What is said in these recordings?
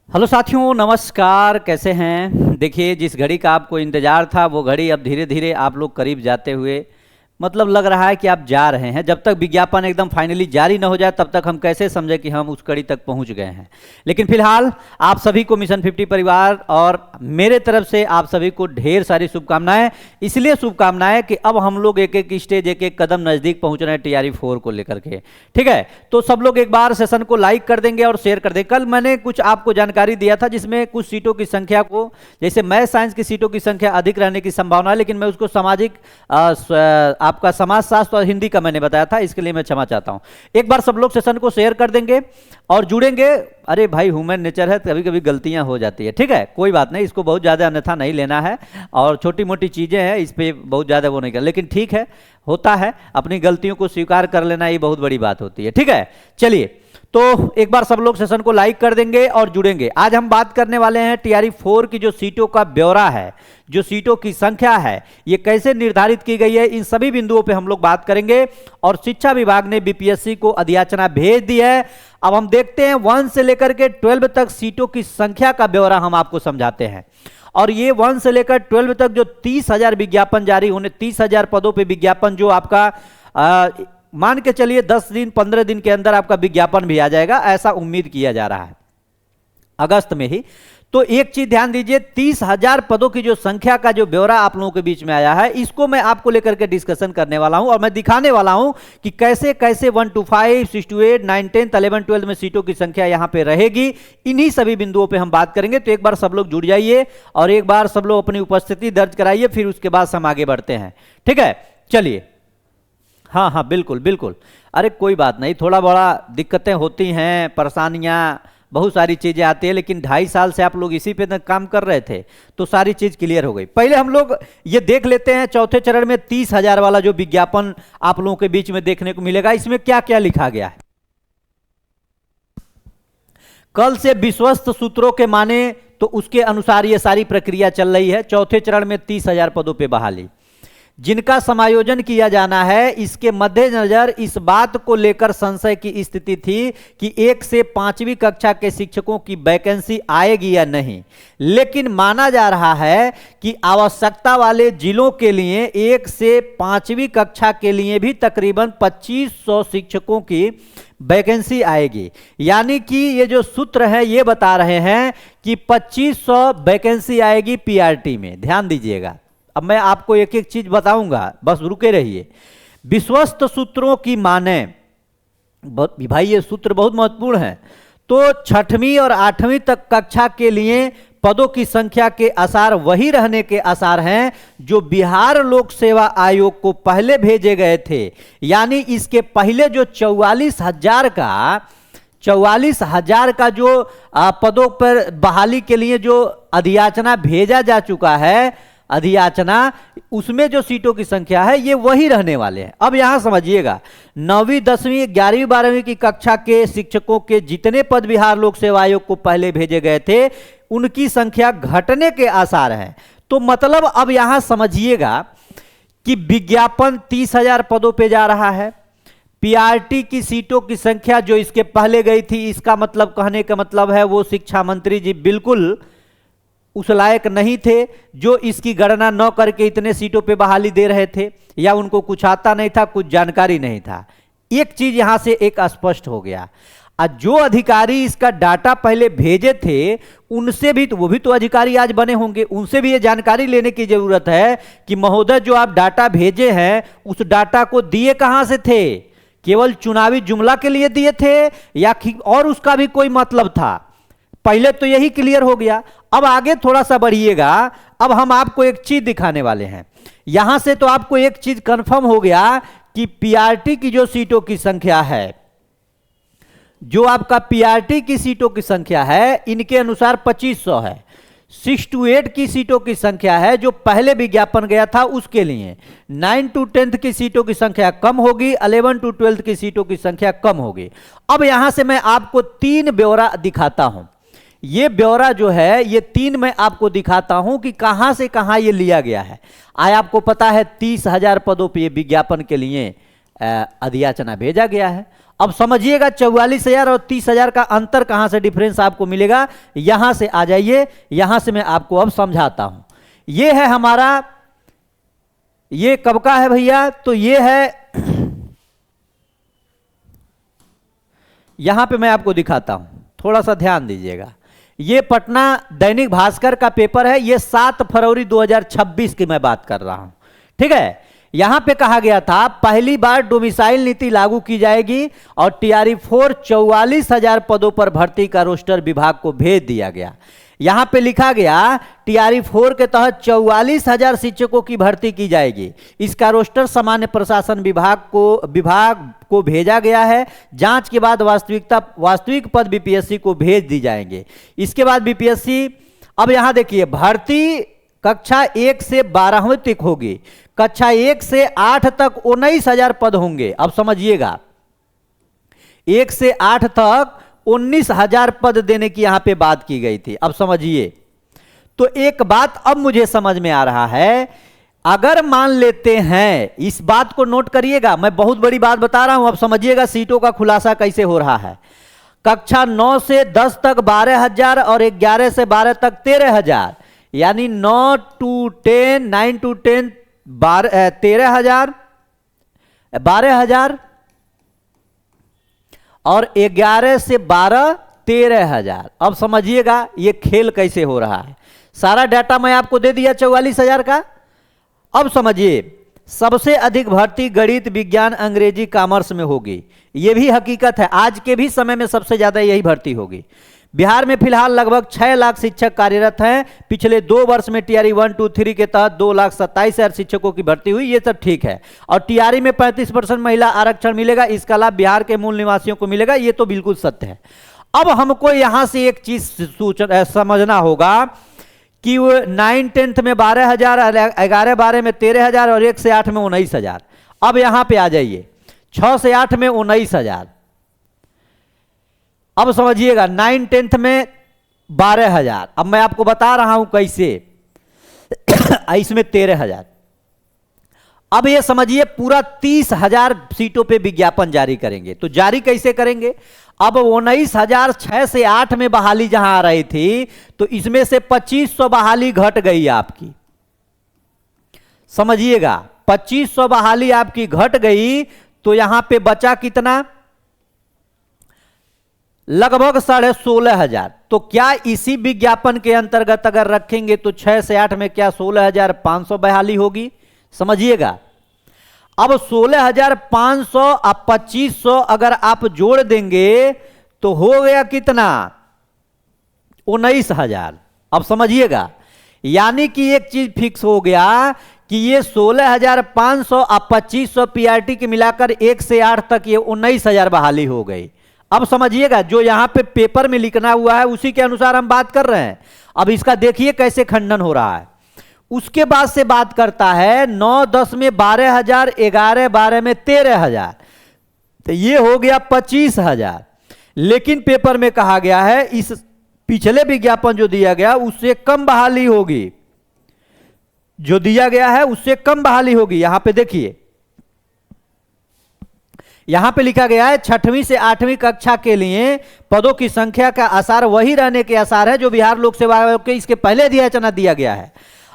Hello साथियों, नमस्कार। कैसे हैं? देखिए, जिस घड़ी का आपको इंतज़ार था वो घड़ी अब धीरे धीरे आप लोग करीब जाते हुए मतलब लग रहा है कि आप जा रहे हैं। जब तक विज्ञापन एकदम फाइनली जारी न हो जाए तब तक हम कैसे समझें कि हम उस कड़ी तक पहुंच गए हैं। लेकिन फिलहाल आप सभी को मिशन 50 परिवार और मेरे तरफ से आप सभी को ढेर सारी शुभकामनाएं। इसलिए शुभकामनाएं कि अब हम लोग एक एक स्टेज, एक एक कदम नज़दीक पहुंच रहे हैं TRE 4 को लेकर के। ठीक है, तो सब लोग एक बार सेशन को लाइक कर देंगे और शेयर कर देंगे। कल मैंने कुछ आपको जानकारी दिया था जिसमें कुछ सीटों की संख्या को, जैसे मैथ साइंस की सीटों की संख्या अधिक रहने की संभावना है, लेकिन मैं उसको सामाजिक आपका समाजशास्त्र और हिंदी का मैंने बताया था, इसके लिए मैं क्षमा चाहता हूं। एक बार सब लोग सेशन को शेयर कर देंगे और जुड़ेंगे। अरे भाई, ह्यूमन नेचर है, कभी कभी गलतियां हो जाती है। ठीक है, कोई बात नहीं, इसको बहुत ज़्यादा अन्यथा नहीं लेना है और छोटी मोटी चीज़ें हैं, इस पर बहुत ज़्यादा वो नहीं कर, लेकिन ठीक है, होता है। अपनी गलतियों को स्वीकार कर लेना ये बहुत बड़ी बात होती है। ठीक है, चलिए, तो एक बार सब लोग सेशन को लाइक कर देंगे और जुड़ेंगे। आज हम बात करने वाले हैं TRE 4 की जो सीटों का ब्यौरा है, जो सीटों की संख्या है, ये कैसे निर्धारित की गई है, इन सभी बिंदुओं पे हम लोग बात करेंगे। और शिक्षा विभाग ने BPSC को अधियाचना भेज दी है। अब हम देखते हैं 1 से लेकर के 12 तक सीटों की संख्या का ब्यौरा हम आपको समझाते हैं। और ये 1 से लेकर 12 तक जो 30,000 विज्ञापन जारी होने, 30,000 पदों पे विज्ञापन, जो आपका मान के चलिए 10 दिन 15 दिन के अंदर आपका विज्ञापन भी आ जाएगा, ऐसा उम्मीद किया जा रहा है अगस्त में ही। तो एक चीज ध्यान दीजिए, 30,000 पदों की जो संख्या का जो ब्यौरा आप लोगों के बीच में आया है, इसको मैं आपको लेकर के डिस्कशन करने वाला हूं और मैं दिखाने वाला हूं कि कैसे कैसे 1 to 5, 6 to 8, 9, 10, 11, 12 में सीटों की संख्या यहां पे रहेगी। इन्हीं सभी बिंदुओं पे हम बात करेंगे। तो एक बार सब लोग जुड़ जाइए और एक बार सब लोग अपनी उपस्थिति दर्ज कराइए, फिर उसके बाद हम आगे बढ़ते हैं। ठीक है, चलिए। हाँ हाँ, बिल्कुल बिल्कुल। अरे कोई बात नहीं, थोड़ा बड़ा दिक्कतें होती हैं, परेशानियाँ, बहुत सारी चीज़ें आती है, लेकिन 2.5 साल से आप लोग इसी पे काम कर रहे थे तो सारी चीज़ क्लियर हो गई। पहले हम लोग ये देख लेते हैं चौथे चरण में 30,000 वाला जो विज्ञापन आप लोगों के बीच में देखने को मिलेगा, इसमें क्या क्या लिखा गया है। कल से विश्वस्त सूत्रों के माने तो उसके अनुसार ये सारी प्रक्रिया चल रही है। चौथे चरण में 30,000 पदों पर बहाली जिनका समायोजन किया जाना है, इसके मद्देनजर इस बात को लेकर संशय की स्थिति थी कि 1 से 5वीं कक्षा के शिक्षकों की वैकेंसी आएगी या नहीं, लेकिन माना जा रहा है कि आवश्यकता वाले जिलों के लिए 1 से 5वीं कक्षा के लिए भी तकरीबन 2500 शिक्षकों की वैकेंसी आएगी। यानी कि ये जो सूत्र है ये बता रहे हैं कि 2500 वैकेंसी आएगी PRT में। ध्यान दीजिएगा, अब मैं आपको एक एक चीज बताऊंगा, बस रुके रहिए। विश्वस्त सूत्रों की माने, भाई ये सूत्र बहुत महत्वपूर्ण है। तो 6वीं और 8वीं तक कक्षा के लिए पदों की संख्या के आसार वही रहने के आसार हैं जो बिहार लोक सेवा आयोग को पहले भेजे गए थे। यानी इसके पहले जो 44,000 का जो पदों पर बहाली के लिए जो अधियाचना भेजा जा चुका है, अधियाचना, उसमें जो सीटों की संख्या है ये वही रहने वाले हैं। अब यहां समझिएगा, 9वीं 10वीं 11वीं 12वीं की कक्षा के शिक्षकों के जितने पद बिहार लोक सेवा आयोग को पहले भेजे गए थे, उनकी संख्या घटने के आसार हैं। तो मतलब अब यहां समझिएगा कि विज्ञापन 30,000 पदों पे जा रहा है। PRT की सीटों की संख्या जो इसके पहले गई थी, इसका मतलब, कहने का मतलब है, वो शिक्षा मंत्री जी बिल्कुल उस लायक नहीं थे जो इसकी गणना न करके इतने सीटों पे बहाली दे रहे थे, या उनको कुछ आता नहीं था, कुछ जानकारी नहीं था। एक चीज यहां से एक स्पष्ट हो गया। जो अधिकारी इसका डाटा पहले भेजे थे, उनसे भी तो, वो भी तो अधिकारी आज बने होंगे, उनसे भी ये जानकारी लेने की जरूरत है कि महोदय जो आप डाटा भेजे हैं, उस डाटा को दिए कहां से थे? केवल चुनावी जुमला के लिए दिए थे या और उसका भी कोई मतलब था? पहले तो यही क्लियर हो गया। अब आगे थोड़ा सा बढ़िएगा, अब हम आपको एक चीज दिखाने वाले हैं। यहां से तो आपको एक चीज कंफर्म हो गया कि PRT की जो सीटों की संख्या है, जो आपका PRT की सीटों की संख्या है, इनके अनुसार 2500 है। 6 to 8 की सीटों की संख्या है जो पहले विज्ञापन गया था उसके लिए। 9 to 10 की सीटों की संख्या कम होगी, 11 to 12 की सीटों की संख्या कम होगी। अब यहां से मैं आपको 3 ब्यौरा दिखाता हूं। ये ब्यौरा जो है, ये 3 मैं आपको दिखाता हूं कि कहां से कहां ये लिया गया है। आया आपको पता है 30,000 पदों पर ये विज्ञापन के लिए अधियाचना भेजा गया है। अब समझिएगा 44,000 और 30,000 का अंतर कहां से डिफरेंस आपको मिलेगा, यहां से आ जाइए, यहां से मैं आपको अब समझाता हूं। ये है हमारा, ये कब का है भैया, तो ये है, यहां पे मैं आपको दिखाता हूं, थोड़ा सा ध्यान दीजिएगा। ये पटना दैनिक भास्कर का पेपर है, ये 7 फरवरी 2026 की मैं बात कर रहा हूं, ठीक है। यहां पे कहा गया था पहली बार डोमिसाइल नीति लागू की जाएगी और टीआरई 4 44,000 पदों पर भर्ती का रोस्टर विभाग को भेज दिया गया। यहां पे लिखा गया टीआरई 4 के तहत 44,000 शिक्षकों की भर्ती की जाएगी। इसका रोस्टर सामान्य प्रशासन विभाग को भेजा गया है। जांच के बाद वास्तविक पद बीपीएससी को भेज दी जाएंगे। इसके बाद बीपीएससी, अब यहां देखिए, भर्ती कक्षा 1 से 12वीं तक होगी, कक्षा 1 से 8 तक 19,000 पद होंगे। अब समझिएगा, 1 से 8 तक 19,000 पद देने की यहां पे बात की गई थी। अब समझिए, तो एक बात अब मुझे समझ में आ रहा है, अगर मान लेते हैं, इस बात को नोट करिएगा, मैं बहुत बड़ी बात बता रहा हूं, अब समझिएगा सीटों का खुलासा कैसे हो रहा है। कक्षा 9 से 10 तक 12,000 और 11 से 12 तक 13,000, यानी 9 to 10, 9 to 10 13,000, 12,000 और 11 से 12 13,000। अब समझिएगा ये खेल कैसे हो रहा है। सारा डाटा मैं आपको दे दिया 44,000 का। अब समझिए, सबसे अधिक भर्ती गणित, विज्ञान, अंग्रेजी, कॉमर्स में होगी। यह भी हकीकत है, आज के भी समय में सबसे ज्यादा यही भर्ती होगी। बिहार में फिलहाल लगभग 6 लाख शिक्षक कार्यरत हैं। पिछले 2 वर्ष में टीआरई 1, 2, 3 के तहत 2,27,000 शिक्षकों की भर्ती हुई, ये सब ठीक है। और टीआरई में 35% महिला आरक्षण मिलेगा, इसका लाभ बिहार के मूल निवासियों को मिलेगा, ये तो बिल्कुल सत्य है। अब हमको यहां से एक चीज समझना होगा कि 9, 10 में 12,000, 11, 12 में 13,000 और 1 से 8 में 19,000। अब यहां पे आ जाइए, 6 से 8 में 19,000। अब समझिएगा 9, 10 में 12,000। अब मैं आपको बता रहा हूं कैसे, इसमें 13,000। अब ये समझिए पूरा 30,000 सीटों पे विज्ञापन जारी करेंगे। तो जारी कैसे करेंगे, अब 19,000 6 से 8 में बहाली जहां आ रही थी, तो इसमें से 2,500 बहाली घट गई आपकी। समझिएगा 2,500 बहाली आपकी घट गई, तो यहां पे बचा कितना, लगभग 16,500। तो क्या इसी विज्ञापन के अंतर्गत अगर रखेंगे तो 6 से 8 में क्या 16,500 बहाली होगी। समझिएगा, अब 16,500 और 2,500 अगर आप जोड़ देंगे तो हो गया कितना, 19,000। अब समझिएगा, यानी कि एक चीज फिक्स हो गया कि ये 16,500 और 2,500 पीआरटी के मिलाकर 1 से 8 तक ये 19,000 बहाली हो गई। अब समझिएगा, जो यहां पे पेपर में लिखना हुआ है उसी के अनुसार हम बात कर रहे हैं। अब इसका देखिए कैसे खंडन हो रहा है। उसके बाद से बात करता है 9, 10 में 12,000, 11, 12 में 13,000, तो ये हो गया 25,000। लेकिन पेपर में कहा गया है इस पिछले विज्ञापन जो दिया गया उससे कम बहाली होगी, जो दिया गया है उससे कम बहाली होगी। यहां पे देखिए, यहां पे लिखा गया है 6वीं से 8वीं कक्षा के लिए पदों की संख्या का आसार वही रहने के आसार है जो बिहार लोक सेवा आयोग के इसके पहले अधियाचना दिया गया है।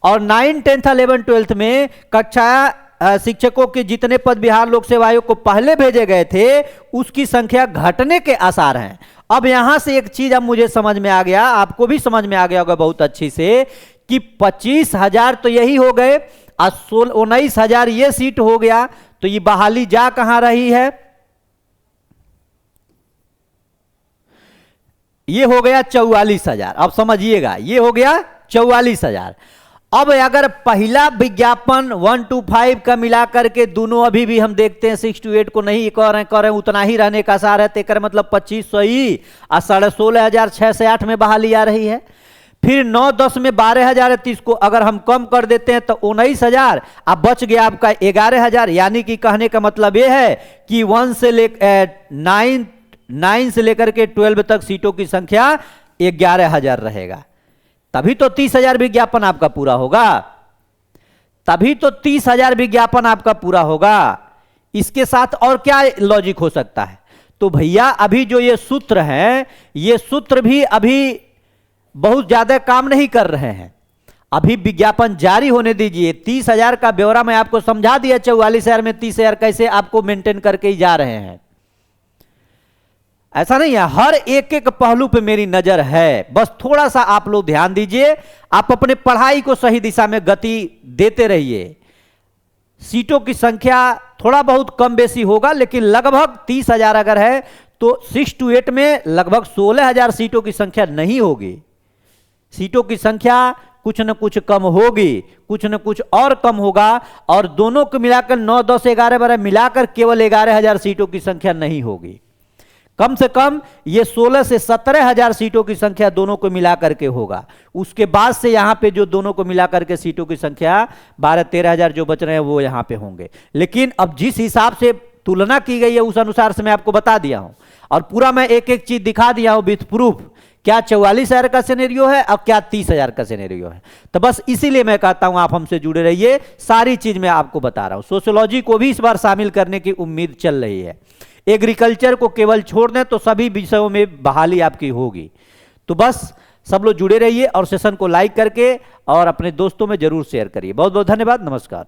और 9, 10, 11, 12 में कक्षा शिक्षकों के जितने पद बिहार लोक सेवा आयोग को पहले भेजे गए थे उसकी संख्या घटने के आसार हैं। अब यहां से एक चीज अब मुझे समझ में आ गया, आपको भी समझ में आ गया होगा बहुत अच्छी से, कि 25,000 तो यही हो गए और 19,000 ये सीट हो गया, तो ये बहाली जा कहां रही है, ये हो गया 44,000। अब समझिएगा, ये हो गया 44,000। अब अगर पहला विज्ञापन 1 to 5 का मिलाकर के दोनों अभी भी हम देखते हैं 6 to 8 को नहीं कर रहे हैं, उतना ही रहने का आसार है, तेकर मतलब 2,500 ही और 16,500 6 से 8 में बहाली आ रही है। फिर 9, 10 में 12,000 है, तो इसको अगर हम कम कर देते हैं तो 19,000, अब बच गया आपका 11,000। यानी कि कहने का मतलब यह है कि 9 से लेकर के 12 तक सीटों की संख्या 11,000 रहेगा। तभी तो 30,000 विज्ञापन आपका पूरा होगा, तभी तो 30,000 विज्ञापन आपका पूरा होगा। इसके साथ और क्या लॉजिक हो सकता है, तो भैया अभी जो ये सूत्र हैं, ये सूत्र भी अभी बहुत ज्यादा काम नहीं कर रहे हैं। अभी विज्ञापन जारी होने दीजिए। 30,000 का ब्यौरा मैं आपको समझा दिया, 44,000 में 30,000 कैसे आपको मेंटेन करके ही जा रहे हैं। ऐसा नहीं है, हर एक एक पहलू पे मेरी नजर है। बस थोड़ा सा आप लोग ध्यान दीजिए, आप अपने पढ़ाई को सही दिशा में गति देते रहिए। सीटों की संख्या थोड़ा बहुत कम बेसी होगा, लेकिन लगभग 30,000 अगर है तो 6 to 8 में लगभग 16,000 सीटों की संख्या नहीं होगी। सीटों की संख्या कुछ न कुछ कम होगी, कुछ न कुछ और कम होगा, और दोनों को मिलाकर 9, 10, 11, 12 मिलाकर केवल 11,000 सीटों की संख्या नहीं होगी। कम से कम ये 16 से 17,000 सीटों की संख्या दोनों को मिलाकर के होगा। उसके बाद से यहां पे जो दोनों को मिलाकर के सीटों की संख्या 12-13,000 जो बच रहे हैं वो यहां पे होंगे। लेकिन अब जिस हिसाब से तुलना की गई है उस अनुसार से मैं आपको बता दिया हूं, और पूरा मैं एक एक चीज दिखा दिया हूं विथ प्रूफ, क्या 44,000 का सिनेरियो है और क्या 30,000 का सिनेरियो है। तो बस इसीलिए मैं कहता हूं आप हमसे जुड़े रहिए, सारी चीज मैं आपको बता रहा हूं। सोशियोलॉजी को भी इस बार शामिल करने की उम्मीद चल रही है। एग्रीकल्चर को केवल छोड़ दें तो सभी विषयों में बहाली आपकी होगी। तो बस सब लोग जुड़े रहिए और सेशन को लाइक करके और अपने दोस्तों में जरूर शेयर करिए। बहुत बहुत धन्यवाद, नमस्कार।